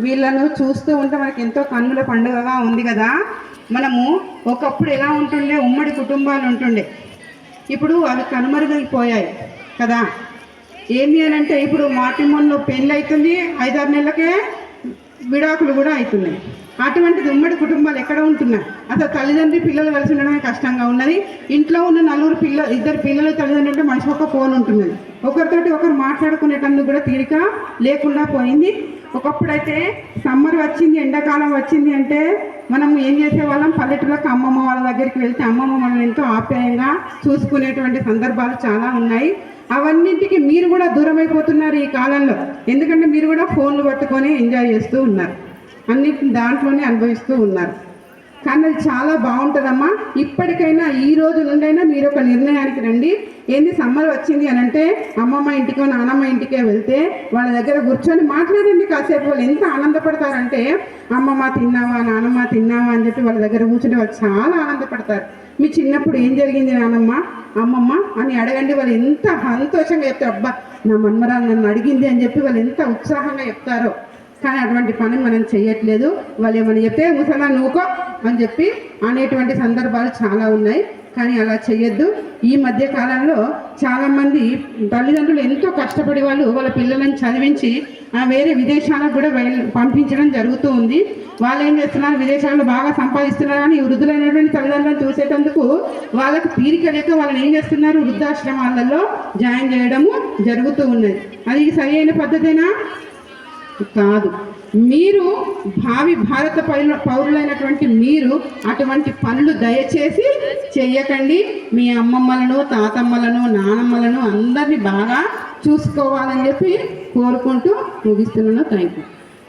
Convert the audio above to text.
వీళ్ళను చూస్తూ ఉంటే మనకి ఎంతో కన్నుల పండుగగా ఉంది కదా. మనము ఒకప్పుడు ఎలా ఉంటుండే, ఉమ్మడి కుటుంబాలు ఉంటుండే, ఇప్పుడు అవి కనుమరుగైపోయాయి కదా. ఏంటి అని అంటే ఇప్పుడు మాటిమోన్లో పెళ్ళి అవుతుంది, 5-6 నెలలకే విడాకులు కూడా అవుతున్నాయి. అటువంటిది ఉమ్మడి కుటుంబాలు ఎక్కడ ఉంటున్నాయి? అసలు తల్లిదండ్రి పిల్లలు కలిసి ఉండడమే కష్టంగా ఉన్నది. ఇంట్లో ఉన్న 2 పిల్లలు తల్లిదండ్రులు మనిషి ఒక ఫోన్ ఉంటున్నది. ఒకరితోటి ఒకరు మాట్లాడుకునేటందుకు కూడా తీరిక లేకుండా పోయింది. ఒకప్పుడైతే సమ్మర్ వచ్చింది, ఎండాకాలం వచ్చింది అంటే మనం ఏం చేసేవాళ్ళం, పల్లెటూళ్ళకి అమ్మమ్మ వాళ్ళ దగ్గరికి వెళ్తే అమ్మమ్మ మనల్ని ఎంతో ఆప్యాయంగా చూసుకునేటువంటి సందర్భాలు చాలా ఉన్నాయి. అవన్నింటికి మీరు కూడా దూరం అయిపోతున్నారు ఈ కాలంలో. ఎందుకంటే మీరు కూడా ఫోన్లు పట్టుకొని ఎంజాయ్ చేస్తూ ఉన్నారు, అన్నిటిని దాంట్లోనే అనుభవిస్తూ ఉన్నారు. కానీ అది చాలా బాగుంటుందమ్మా. ఇప్పటికైనా ఈ రోజు నుండైనా మీరు ఒక నిర్ణయానికి రండి. ఏంది, సమ్మర్ వచ్చింది అని అంటే అమ్మమ్మ ఇంటికో నానమ్మ ఇంటికే వెళ్తే వాళ్ళ దగ్గర కూర్చొని మాట్లాడండి కాసేపు. వాళ్ళు ఎంత ఆనందపడతారంటే అమ్మమ్మ తిన్నావా, నానమ్మ తిన్నావా అని చెప్పి వాళ్ళ దగ్గర కూర్చుంటే వాళ్ళు చాలా ఆనందపడతారు. మీ చిన్నప్పుడు ఏం జరిగింది నానమ్మ, అమ్మమ్మ అని అడగండి. వాళ్ళు ఎంత సంతోషంగా చెప్తారు, అబ్బా నా మన్మరాలు నన్ను అడిగింది అని చెప్పి వాళ్ళు ఎంత ఉత్సాహంగా చెప్తారో. కానీ అటువంటి పని మనం చేయట్లేదు. వాళ్ళు ఏమని చెప్తే ముసలా నూకో అని చెప్పి అనేటువంటి సందర్భాలు చాలా ఉన్నాయి. కానీ అలా చేయొద్దు. ఈ మధ్య కాలంలో చాలామంది తల్లిదండ్రులు ఎంతో కష్టపడి వాళ్ళ పిల్లలను చదివించి వేరే విదేశాలకు కూడా పంపించడం జరుగుతూ ఉంది. వాళ్ళు ఏం చేస్తున్నారు, విదేశాల్లో బాగా సంపాదిస్తున్నారు. కానీ వృద్ధులైనటువంటి తల్లిదండ్రులను చూసేటందుకు వాళ్ళకు తీరిక లేక వాళ్ళని ఏం చేస్తున్నారు, వృద్ధాశ్రమాలలో జాయిన్ చేయడము జరుగుతూ ఉన్నది. అది సరి అయిన పద్ధతేనా? కాదు. మీరు భావి భారత పౌరులైనటువంటి మీరు అటువంటి పనులు దయచేసి చెయ్యకండి. మీ అమ్మమ్మలను, తాతమ్మలను, నానమ్మలను అందరినీ బాగా చూసుకోవాలని చెప్పి కోరుకుంటూ ముగిస్తున్నాను. Thank you.